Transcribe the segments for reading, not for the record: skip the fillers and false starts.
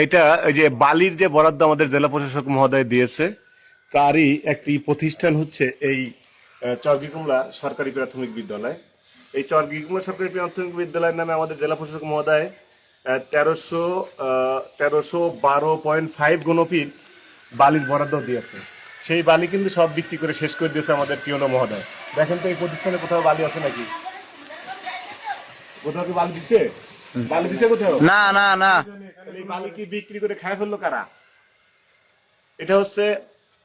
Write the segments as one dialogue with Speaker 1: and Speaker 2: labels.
Speaker 1: এটা এই যে বালির যে বরাদ্দ আমাদের জেলা প্রশাসক মহোদয় দিয়েছে, তারই একটি প্রতিষ্ঠান হচ্ছে এই চরগিকুমলা সরকারি প্রাথমিক বিদ্যালয়। এই চরগিকুমলা সরকারি প্রাথমিক বিদ্যালয়ের নামে আমাদের জেলা প্রশাসক মহোদয় 1312.5 ঘনফিট বালির বরাদ্দ দিয়েছে। সেই বালি কিন্তু সব বিক্রি করে শেষ করে দিয়েছে আমাদের টিওনো মহোদয়। দেখেন তো এই প্রতিষ্ঠানে কোথাও বালি আছে নাকি? কোথাও কি বালি দিছে? বালি দিছে কোথাও?
Speaker 2: না না না,
Speaker 1: এই বালি কি বিক্রি করে খায় ফেললো কারা? এটা হচ্ছে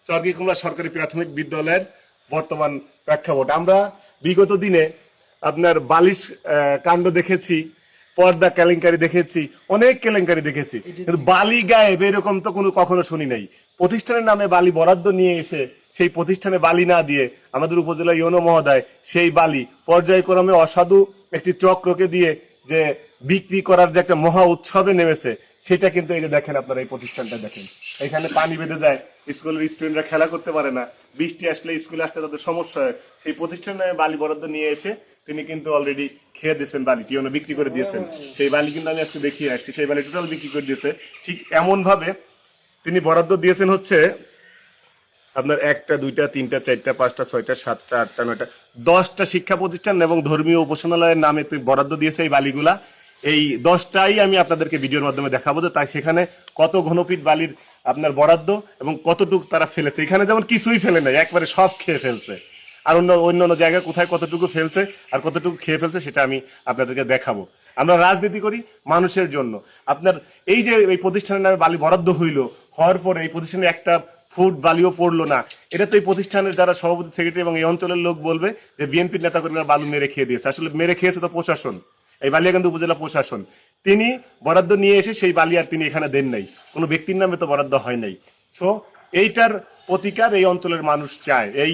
Speaker 1: চরগিকুমলা সরকারি প্রাথমিক বিদ্যালয়ের বর্তমান প্রেক্ষাপট। আমরা বিগত দিনে আপনার বালিশ কাণ্ড দেখেছি, পর্দা কেলেঙ্কারি দেখেছি, অনেক কেলেঙ্কারি দেখেছি, কিন্তু বালি গায়েব এরকম তো কখনো শুনি নাই। প্রতিষ্ঠানের নামে বালি বরাদ্দ নিয়ে এসে সেই প্রতিষ্ঠানে বালি না দিয়ে আমাদের উপজেলা ইউনো মহোদয় সেই বালি পর্যায়ক্রমে অসাধু একটি চক্রকে দিয়ে যে বিক্রি করার যে একটা মহা উৎসবে নেমেছে, সেটা কিন্তু এই যে দেখেন আপনারা এই প্রতিষ্ঠানটা দেখেন, এখানে পানি বেঁধে যায়, স্কুলের স্টুডেন্টরা খেলা করতে পারে না, বৃষ্টি আসলে স্কুলে আসতে তাদের সমস্যা হয়। সেই প্রতিষ্ঠানের নামে বালি বরাদ্দ নিয়ে এসে তিনি কিন্তু অলরেডি খেয়ে দিয়েছেন, বালি টিওনো বিক্রি করে দিয়েছেন। সেই বালি কিন্তু আমি আজকে দেখিয়ে রাখছি, সেই বালি টোটাল বিক্রি করে দিয়েছে। ঠিক এমন ভাবে তিনি বরাদ্দ দিয়েছেন হচ্ছে আপনার 1টা 2টা 3টা 4টা 5টা 6টা 7টা 8টা 9টা 10টা শিক্ষা প্রতিষ্ঠান এবং ধর্মীয় উপাসনালয়ের নামে বরাদ্দ দিয়েছে এই বালিগুলা। এই 10টাই আমি আপনাদেরকে ভিডিওর মাধ্যমে দেখাবো যে তাই সেখানে কত ঘনফিট বালির আপনার বরাদ্দ এবং কতটুকু তারা ফেলেছে। এখানে যেমন কিছুই ফেলে নাই, একবারে সব খেয়ে ফেলছে। আর অন্য জায়গায় কোথায় কতটুকু ফেলছে আর কতটুকু খেয়ে ফেলছে সেটা আমি আপনাদেরকে দেখাবো। আমরা রাজনীতি করি মানুষের জন্য। আপনার এই যে এই প্রতিষ্ঠানের নামে বালি বরাদ্দ হওয়ার পরে এই প্রতিষ্ঠানে একটা ফুট বালিও পড়লো না, এটা তো এই প্রতিষ্ঠানের যারা সভাপতি সেক্রেটারি এবং এই অঞ্চলের লোক বলবে যে বিএনপির নেতাকর্মীরা বালু মেরে খেয়ে দিয়েছে। আসলে মেরে খেয়েছে তো প্রশাসন, এই বালিয়াকান্দি উপজেলা প্রশাসন। তিনি বরাদ্দ নিয়ে এসে সেই বালি আর তিনি এখানে দেন নাই, কোনো ব্যক্তির নামে তো বরাদ্দ হয় নাই। সো এইটার প্রতিকার এই অঞ্চলের মানুষ চায়। এই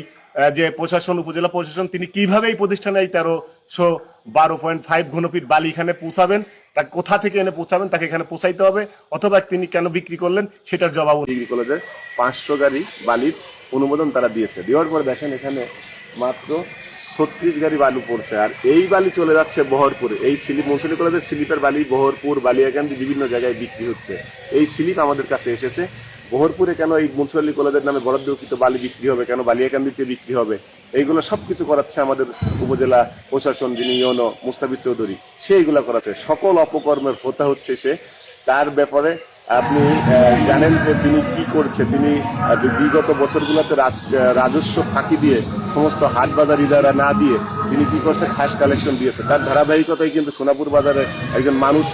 Speaker 1: যে প্রশাসন, উপজেলা প্রশাসন, তিনি কিভাবে এই প্রতিষ্ঠানে এই 1312.5 ঘনফিট বালি এখানে পৌঁছাবেন, তাকে কোথা থেকে এনে পৌঁছাবেন, তাকে এখানে পৌঁছাইতে হবে, অথবা তিনি কেন বিক্রি করলেন সেটার জবাব বিক্রি করলো। যে 500 গাড়ি বালির অনুমোদন তারা দিয়েছে, দেওয়ার পরে দেখেন এখানে মাত্র 36 গাড়ি বালু পড়ছে। আর এই বালি চলে যাচ্ছে বহরপুরে। এই স্লিপ মুন্সিপাল কলেজের স্লিপের বালি বহরপুর, বালিয়াকান্দি বিভিন্ন জায়গায় বিক্রি হচ্ছে। এই স্লিপ আমাদের কাছে এসেছে। বহরপুরে কেন এই মুন্সিপাল কলেজের নামে বরাদ্দকৃত বালি বিক্রি হবে, কেন বালিয়াকান্দিতে বিক্রি হবে, এইগুলো সবকিছু করাচ্ছে আমাদের উপজেলা প্রশাসন, যিনি ইউনো মুস্তাফিজ চৌধুরী, সে এইগুলা করাচ্ছে। সকল অপকর্মের হোতা হচ্ছে সে। তার ব্যাপারে আপনি জানেন যে তিনি কি করছে। তিনি বিগত বছরগুলোতে রাজস্ব ফাঁকি দিয়ে সমস্ত হাট বাজার ইদারা না দিয়ে তিনি কি করছে, খাস কালেকশন দিয়েছে। তার ধারাবাহিকতায় কিন্তু সোনাপুর বাজারে একজন মানুষ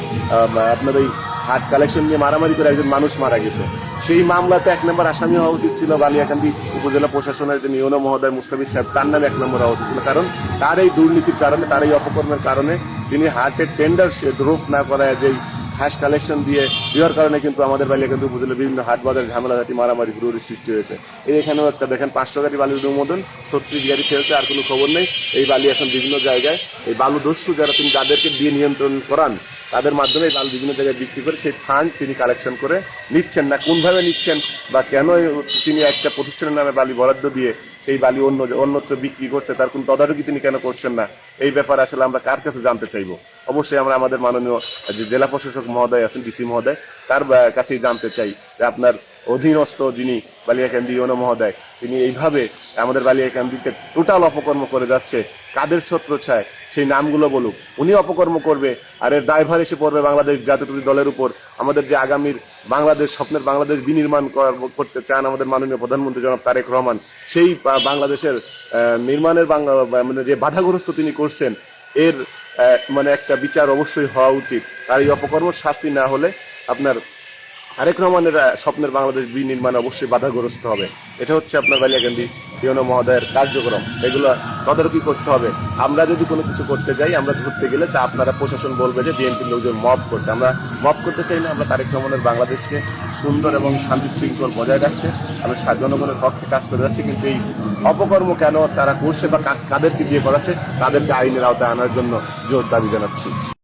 Speaker 1: আপনার এই হাট কালেকশন নিয়ে মারামারি করে একজন মানুষ মারা গেছে। সেই মামলাতে 1 নম্বর আসামি হওয়া উচিত ছিল বালিয়াকান্দি উপজেলা প্রশাসনের যে ইউনো মহোদয় মুস্তাফিজ সাহেব, তার নামে 1 নম্বর হওয়া উচিত ছিল। কারণ তার এই দুর্নীতির কারণে, তার এই অপকর্মের কারণে তিনি হাটের টেন্ডার রোপ না করায় যেই হ্যাশ কালেকশন দেওয়ার কারণে কিন্তু আমাদের বালিয়াকান্দি উপজেলার বিভিন্ন হাট বাজার ঝামেলাঘাটি মারামারি হুড়োহুড়ির সৃষ্টি হয়েছে। এখানেও একটা দেখেন 500 গাড়ি বালির অনুমোদন, 36 গাড়ি ফেলছে, আর কোনো খবর নেই। এই বালি এখন বিভিন্ন জায়গায় এই বালু দস্যু যারা তিনি যাদেরকে দিয়ে নিয়ন্ত্রণ করান, তাদের মাধ্যমে এই বালু বিভিন্ন জায়গায় বিক্রি করে সেই ফান্ড তিনি কালেকশন করে নিচ্ছেন না। কোনভাবে নিচ্ছেন বা কেন তিনি একটা প্রতিষ্ঠানের নামে বালি বরাদ্দ দিয়ে সেই বালি অন্যত্র বিক্রি করছে, তার কোন তদারকি তিনি কেন করছেন না, এই ব্যাপারে আসলে আমরা কার কাছে জানতে চাইবো? অবশ্যই আমরা আমাদের মাননীয় যে জেলা প্রশাসক মহোদয় আছেন, ডিসি মহোদয়, তার কাছেই জানতে চাই যে আপনার অধীনস্থ যিনি বালিয়াকান্দি ইউনো মহোদয়, তিনি এইভাবে আমাদের বালিয়াকান্দিতে টোটাল অপকর্ম করে যাচ্ছে। কাদের ছত্রছায়ায় সেই নামগুলো বলুক, উনি অপকর্ম করবে আর এর দায়ভার এসে পড়বে বাংলাদেশ জাতীয়তাবাদী দলের উপর। আমাদের যে আগামীর বাংলাদেশ, স্বপ্নের বাংলাদেশ বিনির্মাণ করতে চান আমাদের মাননীয় প্রধানমন্ত্রী জনাব তারেক রহমান, সেই বাংলাদেশের নির্মাণের মানে যে বাধাগ্রস্ত তিনি করছেন, এর মানে একটা বিচার অবশ্যই হওয়া উচিত। আর এই অপকর্ম শাস্তি না হলে আপনার তারেক রহমানের স্বপ্নের বাংলাদেশ বিনির্মাণ অবশ্যই বাধাগ্রস্ত হবে। এটা হচ্ছে আপনার বালিয়াকান্দি ইউনো মহোদয়ের কার্যক্রম, এগুলো তদারকি করতে হবে। আমরা যদি কোনো কিছু করতে যাই, আমরা ধরতে গেলে তা আপনারা প্রশাসন বলবে যে বিএনপির লোকজন মব করছে। আমরা মব করতে চাই না, আমরা তারেক রহমানের বাংলাদেশকে সুন্দর এবং শান্তি শৃঙ্খল বজায় রাখতে আমরা জনগণের পক্ষে কাজ করে যাচ্ছি। কিন্তু এই অপকর্ম কেন তারা করছে বা কাদেরকে দিয়ে করাচ্ছে, তাদেরকে আইনের আওতায় আনার জন্য জোর দাবি জানাচ্ছি।